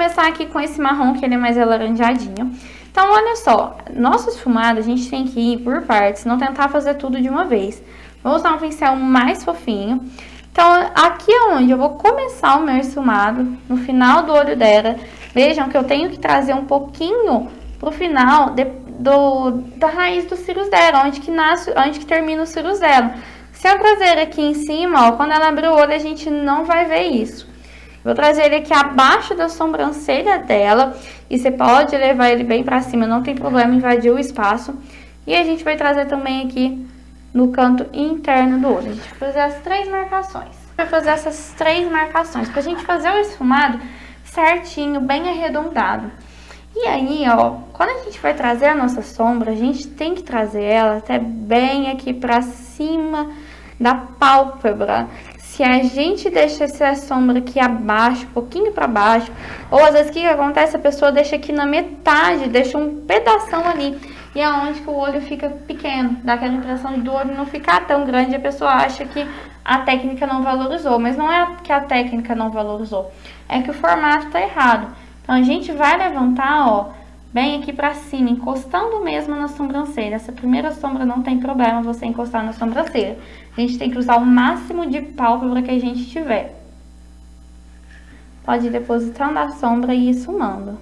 começar aqui com esse marrom, que ele é mais alaranjadinho. Então, olha só, nosso esfumado, a gente tem que ir por partes, não tentar fazer tudo de uma vez. Vou usar um pincel mais fofinho. Então, aqui é onde eu vou começar o meu esfumado, no final do olho dela. Vejam que eu tenho que trazer um pouquinho pro final da raiz dos cílios dela, onde que termina os cílios dela. Se eu trazer aqui em cima, ó, quando ela abrir o olho, a gente não vai ver isso. Vou trazer ele aqui abaixo da sobrancelha dela. E você pode levar ele bem pra cima, não tem problema, invadir o espaço. E a gente vai trazer também aqui no canto interno do olho. A gente vai fazer as 3 marcações. Vai fazer essas 3 marcações pra gente fazer o esfumado certinho, bem arredondado. E aí, ó, quando a gente vai trazer a nossa sombra, a gente tem que trazer ela até bem aqui pra cima da pálpebra. Se a gente deixa essa sombra aqui abaixo, um pouquinho pra baixo, ou às vezes o que acontece? A pessoa deixa aqui na metade, deixa um pedação ali. E é onde que o olho fica pequeno, dá aquela impressão do olho não ficar tão grande, a pessoa acha que a técnica não valorizou. Mas não é que a técnica não valorizou, é que o formato tá errado. Então, a gente vai levantar, ó, bem aqui pra cima, encostando mesmo na sobrancelha. Essa primeira sombra não tem problema você encostar na sobrancelha. A gente tem que usar o máximo de pálpebra que a gente tiver. Pode ir depositando a sombra e ir esfumando.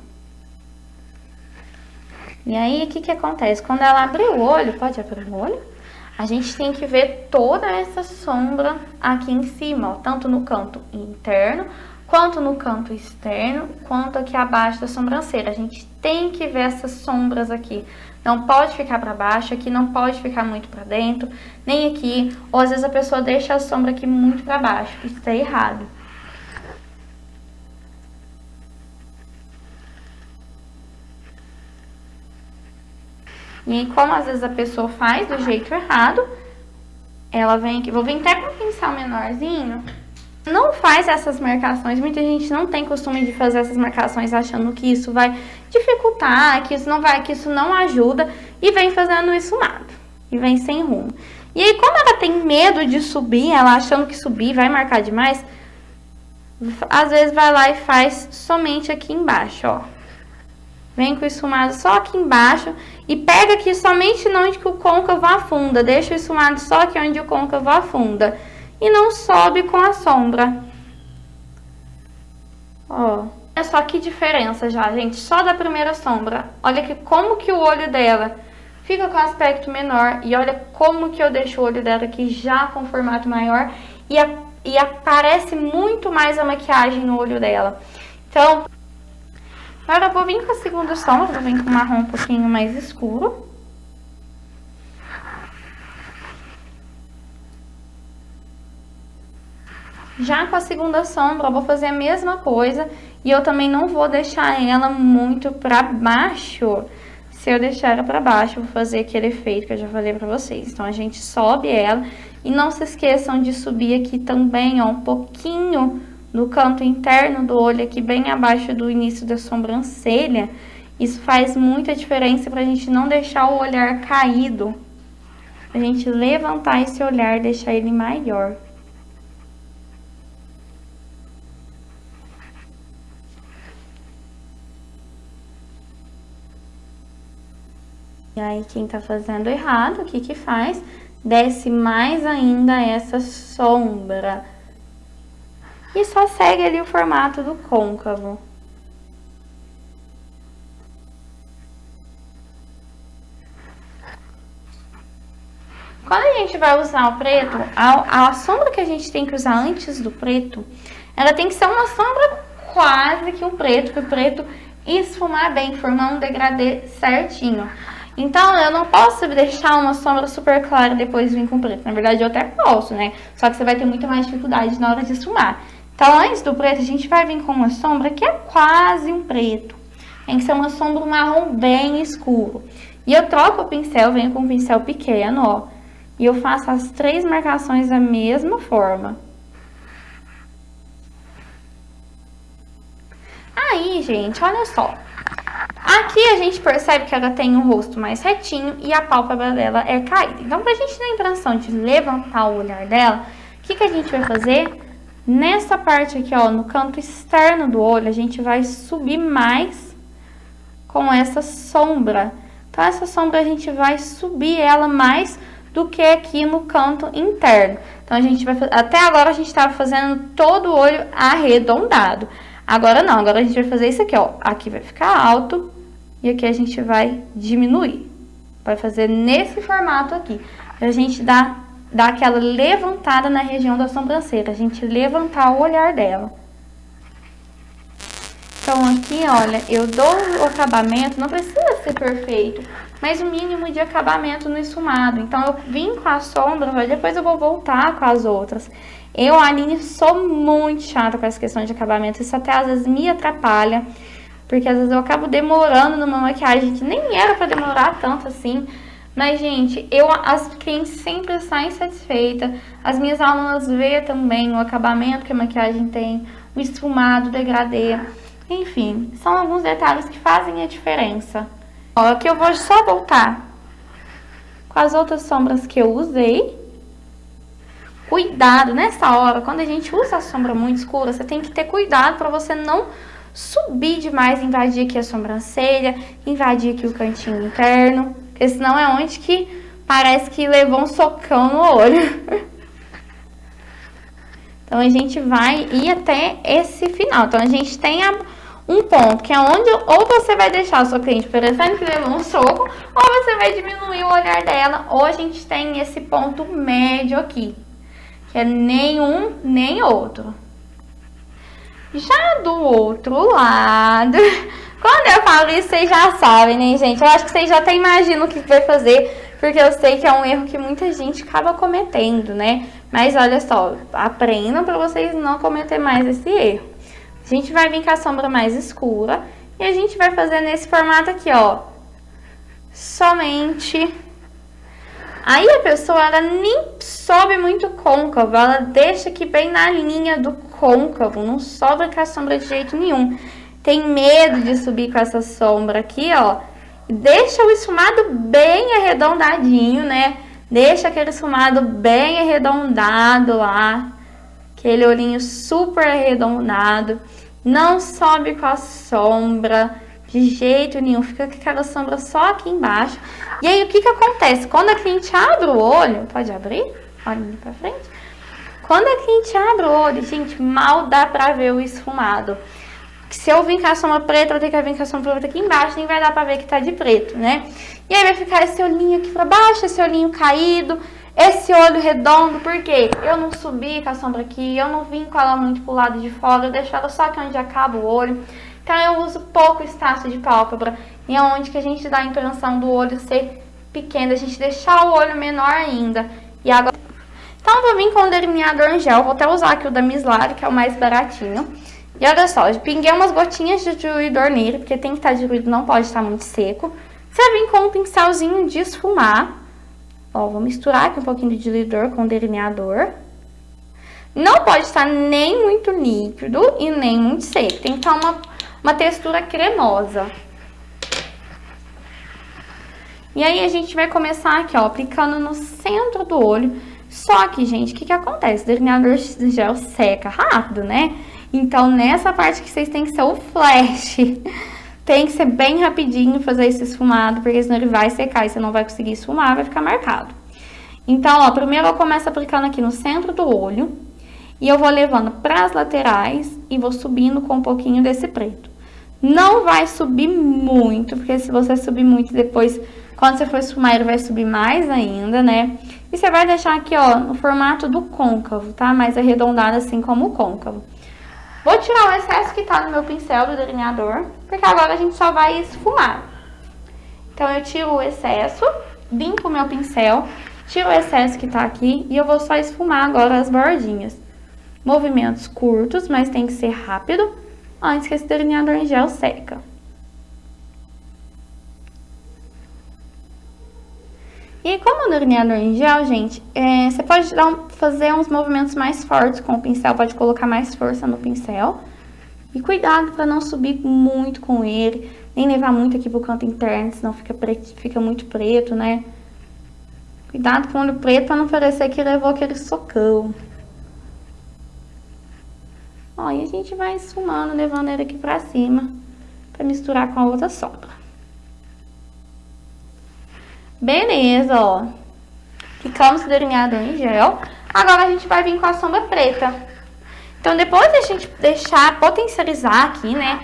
E aí, o que acontece? Quando ela abrir o olho, pode abrir o olho? A gente tem que ver toda essa sombra aqui em cima, ó, tanto no canto interno, quanto no canto externo, quanto aqui abaixo da sobrancelha. A gente tem que ver essas sombras aqui. Não pode ficar para baixo, aqui não pode ficar muito para dentro, nem aqui. Ou às vezes a pessoa deixa a sombra aqui muito para baixo. Isso tá errado. E aí, como às vezes a pessoa faz do jeito errado, ela vem aqui. Vou vir até com um pincel menorzinho. Não faz essas marcações, muita gente não tem costume de fazer essas marcações achando que isso vai dificultar, que isso não ajuda, e vem fazendo esfumado, e vem sem rumo. E aí, como ela tem medo de subir, ela achando que subir vai marcar demais, às vezes vai lá e faz somente aqui embaixo, ó. Vem com o esfumado só aqui embaixo e pega aqui somente onde que o côncavo afunda, deixa o esfumado só aqui onde o côncavo afunda. E não sobe com a sombra. Ó, olha só que diferença já, gente. Só da primeira sombra. Olha que como que o olho dela fica com aspecto menor. E olha como que eu deixo o olho dela aqui já com formato maior. E aparece muito mais a maquiagem no olho dela. Então, agora eu vou vir com a segunda sombra. Vou vir com um marrom um pouquinho mais escuro. Já com a segunda sombra, eu vou fazer a mesma coisa. E eu também não vou deixar ela muito pra baixo. Se eu deixar ela pra baixo, eu vou fazer aquele efeito que eu já falei pra vocês. Então, a gente sobe ela. E não se esqueçam de subir aqui também, ó, um pouquinho no canto interno do olho, aqui bem abaixo do início da sobrancelha. Isso faz muita diferença pra gente não deixar o olhar caído. A gente levantar esse olhar, deixar ele maior. E aí, quem tá fazendo errado, o que que faz? Desce mais ainda essa sombra. E só segue ali o formato do côncavo. Quando a gente vai usar o preto, a sombra que a gente tem que usar antes do preto, ela tem que ser uma sombra quase que um preto, para o preto esfumar bem, formar um degradê certinho. Então, eu não posso deixar uma sombra super clara e depois vir com preto. Na verdade, eu até posso, né? Só que você vai ter muito mais dificuldade na hora de esfumar. Então, antes do preto, a gente vai vir com uma sombra que é quase um preto. Tem que ser uma sombra marrom bem escuro. E eu troco o pincel, venho com um pincel pequeno, ó. E eu faço as 3 marcações da mesma forma. Aí, gente, olha só. Aqui a gente percebe que ela tem um rosto mais retinho e a pálpebra dela é caída. Então, pra gente ter a impressão de levantar o olhar dela, o que que a gente vai fazer? nessa parte aqui, ó, no canto externo do olho, a gente vai subir mais com essa sombra. Então, essa sombra a gente vai subir ela mais do que aqui no canto interno. Então, a gente vai fazer, até agora a gente estava fazendo todo o olho arredondado. Agora não, agora a gente vai fazer isso aqui, ó. Aqui vai ficar alto e aqui a gente vai diminuir. Vai fazer nesse formato aqui. Pra gente dar aquela levantada na região da sobrancelha. A gente levantar o olhar dela. Então, aqui, olha, eu dou o acabamento, não precisa ser perfeito, mas o mínimo de acabamento no esfumado. Então, eu vim com a sombra, mas depois eu vou voltar com as outras. Eu, Aline, sou muito chata com essa questão de acabamento. Isso até às vezes me atrapalha, porque às vezes eu acabo demorando numa maquiagem que nem era pra demorar tanto assim. Mas, gente, as clientes sempre saem satisfeitas. As minhas alunas veem também o acabamento que a maquiagem tem, o esfumado, o degradê. Enfim, são alguns detalhes que fazem a diferença. Ó, aqui eu vou só voltar com as outras sombras que eu usei. Cuidado, nessa hora, quando a gente usa a sombra muito escura, você tem que ter cuidado para você não subir demais, invadir aqui a sobrancelha, invadir aqui o cantinho interno, porque senão é onde que parece que levou um socão no olho. Então, a gente vai ir até esse final. Então, a gente tem um ponto, que é onde ou você vai deixar a sua cliente parecendo que levou um soco, ou você vai diminuir o olhar dela, ou a gente tem esse ponto médio aqui, que é nenhum nem outro. Já do outro lado, quando eu falo isso, vocês já sabem, né, gente? Eu acho que vocês já até imaginam o que vai fazer, porque eu sei que é um erro que muita gente acaba cometendo, né? Mas olha só, aprendam para vocês não cometer mais esse erro. A gente vai vir com a sombra mais escura e a gente vai fazer nesse formato aqui, ó. Somente. Aí a pessoa, ela nem sobe muito côncavo, ela deixa aqui bem na linha do côncavo, não sobe com a sombra de jeito nenhum. Tem medo de subir com essa sombra aqui, ó. Deixa o esfumado bem arredondadinho, né? Deixa aquele esfumado bem arredondado lá. Aquele olhinho super arredondado. Não sobe com a sombra de jeito nenhum. Fica com aquela sombra só aqui embaixo. E aí, o que que acontece? Quando a cliente abre o olho... Pode abrir? Olha ali pra frente. Quando a cliente abre o olho, gente, mal dá pra ver o esfumado. Se eu vir com a sombra preta, eu vou ter que vir com a sombra preta aqui embaixo, nem vai dar pra ver que tá de preto, né? E aí vai ficar esse olhinho aqui pra baixo, esse olhinho caído, esse olho redondo, por quê? Eu não subi com a sombra aqui, eu não vim com ela muito pro lado de fora, eu deixo ela só aqui onde acaba o olho. Então eu uso pouco espaço de pálpebra, e é onde que a gente dá a impressão do olho ser pequeno, a gente deixar o olho menor ainda. E agora... Então eu vou vir com o delineador em gel, vou até usar aqui o da Miss Lari, que é o mais baratinho. E olha só, eu pinguei umas gotinhas de diluidor nele, porque tem que estar diluído, não pode estar muito seco. Você vai vir com um pincelzinho de esfumar. Ó, vou misturar aqui um pouquinho de diluidor com o delineador. Não pode estar nem muito líquido e nem muito seco. Tem que estar uma textura cremosa. E aí a gente vai começar aqui, ó, aplicando no centro do olho. Só que, gente, o que que acontece? O delineador de gel seca rápido, né? Então, nessa parte que vocês têm que ser o flash. Tem que ser bem rapidinho fazer esse esfumado, porque senão ele vai secar e você não vai conseguir esfumar, vai ficar marcado. Então, ó, primeiro eu começo aplicando aqui no centro do olho. E eu vou levando para as laterais e vou subindo com um pouquinho desse preto. Não vai subir muito, porque se você subir muito depois, quando você for esfumar, ele vai subir mais ainda, né? E você vai deixar aqui, ó, no formato do côncavo, tá? Mais arredondado assim como o côncavo. Vou tirar o excesso que tá no meu pincel do delineador, porque agora a gente só vai esfumar. Então, eu tiro o excesso, limpo o meu pincel, tiro o excesso que tá aqui e eu vou só esfumar agora as bordinhas. Movimentos curtos, mas tem que ser rápido, antes que esse delineador em gel seca. E como o delineador em gel, gente, você pode fazer uns movimentos mais fortes com o pincel, pode colocar mais força no pincel. E cuidado para não subir muito com ele, nem levar muito aqui pro canto interno, senão fica muito preto, né? Cuidado com o olho preto para não parecer que levou aquele socão. Ó, e a gente vai esfumando, levando ele aqui pra cima, pra misturar com a outra sombra. Beleza, ó. Ficamos com o delineador em gel. Agora a gente vai vir com a sombra preta. Então, depois de a gente deixar potencializar aqui, né?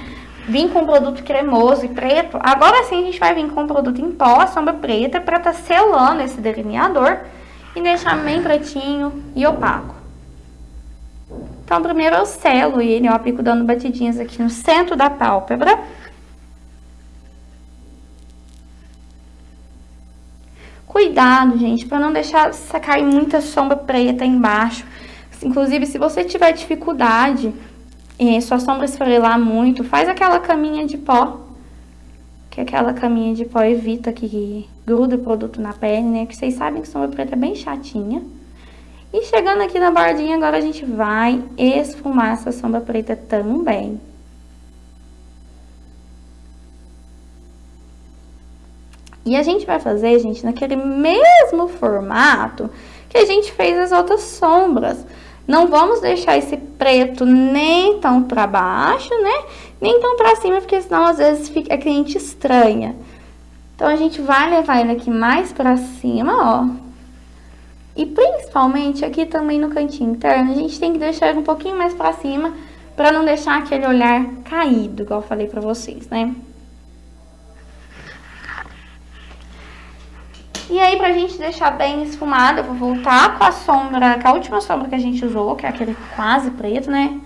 Vir com o produto cremoso e preto. Agora sim a gente vai vir com o produto em pó, a sombra preta, pra tá selando esse delineador e deixar bem pretinho e opaco. Então, primeiro eu selo ele, ó, fico dando batidinhas aqui no centro da pálpebra. Cuidado, gente, para não deixar cair muita sombra preta embaixo. Inclusive, se você tiver dificuldade, sua sombra esfarelar muito, faz aquela caminha de pó. Que aquela caminha de pó evita que grude o produto na pele, né? Que vocês sabem que sombra preta é bem chatinha. E chegando aqui na bordinha, agora a gente vai esfumar essa sombra preta também. E a gente vai fazer, gente, naquele mesmo formato que a gente fez as outras sombras. Não vamos deixar esse preto nem tão pra baixo, né? Nem tão pra cima, porque senão às vezes a cliente estranha. Então, a gente vai levar ele aqui mais pra cima, ó. E principalmente aqui também no cantinho interno, a gente tem que deixar ele um pouquinho mais pra cima, pra não deixar aquele olhar caído, igual eu falei pra vocês, né? E aí, pra gente deixar bem esfumado, eu vou voltar com a sombra, com a última sombra que a gente usou, que é aquele quase preto, né?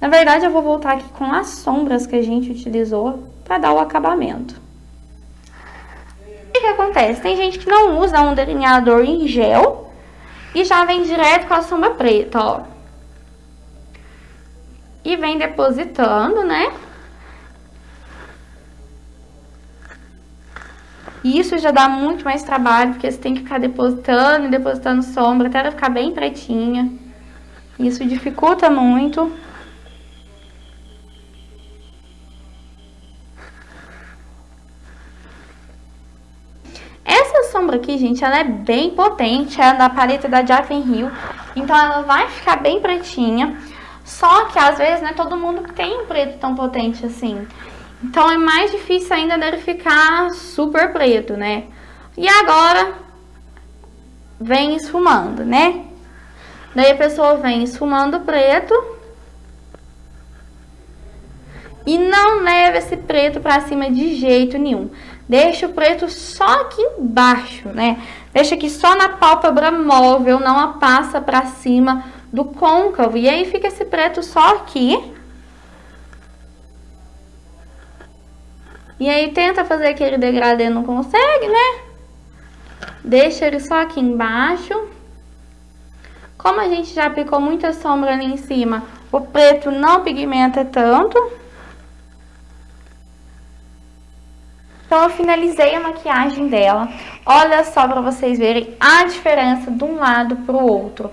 Na verdade, eu vou voltar aqui com as sombras que a gente utilizou pra dar o acabamento. O que acontece? Tem gente que não usa um delineador em gel e já vem direto com a sombra preta, ó. E vem depositando, né? E isso já dá muito mais trabalho, porque você tem que ficar depositando e depositando sombra até ela ficar bem pretinha. Isso dificulta muito. Essa sombra aqui, gente, ela é bem potente, é da paleta da Jaffe Hill, então ela vai ficar bem pretinha. Só que às vezes não é todo mundo que tem um preto tão potente assim. Então, é mais difícil ainda dele ficar super preto, né? E agora, vem esfumando, né? Daí a pessoa vem esfumando preto. E não leva esse preto pra cima de jeito nenhum. Deixa o preto só aqui embaixo, né? Deixa aqui só na pálpebra móvel, não a passa pra cima do côncavo. E aí fica esse preto só aqui. E aí, tenta fazer aquele degradê, não consegue, né? Deixa ele só aqui embaixo. Como a gente já aplicou muita sombra ali em cima, o preto não pigmenta tanto. Então, eu finalizei a maquiagem dela. Olha só pra vocês verem a diferença de um lado pro outro.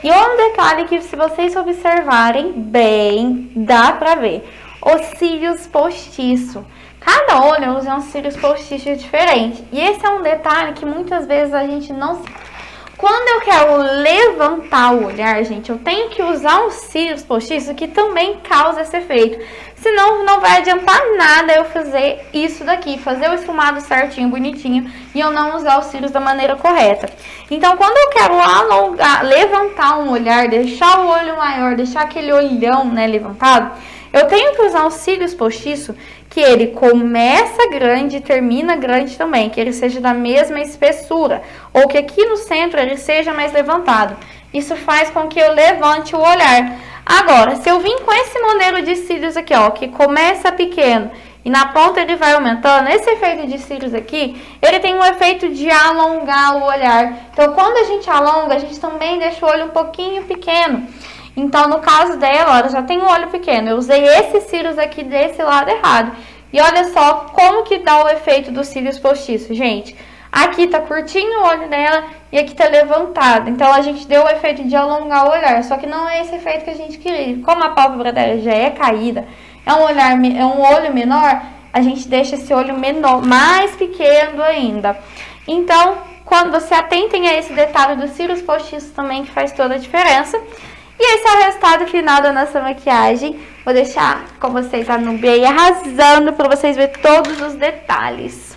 E um detalhe que, se vocês observarem bem, dá pra ver. Os cílios postiços. Cada olho usa um cílios postiços diferente. E esse é um detalhe que muitas vezes a gente não... Quando eu quero levantar o olhar, gente, eu tenho que usar um cílios postiços que também causa esse efeito. Senão não vai adiantar nada eu fazer isso daqui, fazer o esfumado certinho, bonitinho, e eu não usar os cílios da maneira correta. Então, quando eu quero alongar, levantar um olhar, deixar o olho maior, deixar aquele olhão, né, levantado, eu tenho que usar os cílios postiços, que ele começa grande e termina grande também, que ele seja da mesma espessura, ou que aqui no centro ele seja mais levantado. Isso faz com que eu levante o olhar. Agora, se eu vim com esse modelo de cílios aqui, ó, que começa pequeno e na ponta ele vai aumentando, esse efeito de cílios aqui, ele tem um efeito de alongar o olhar. Então, quando a gente alonga, a gente também deixa o olho um pouquinho pequeno. Então, no caso dela, ela já tem um olho pequeno. Eu usei esses cílios aqui desse lado errado. E olha só como que dá o efeito dos cílios postiços, gente. Aqui tá curtinho o olho dela e aqui tá levantado. Então, a gente deu o efeito de alongar o olhar. Só que não é esse efeito que a gente queria. Como a pálpebra dela já é caída, é um olho menor, a gente deixa esse olho menor, mais pequeno ainda. Então, quando você atentem a esse detalhe dos cílios postiços também, que faz toda a diferença. E esse é o resultado final da nossa maquiagem. Vou deixar com vocês a Nubia aí arrasando para vocês verem todos os detalhes.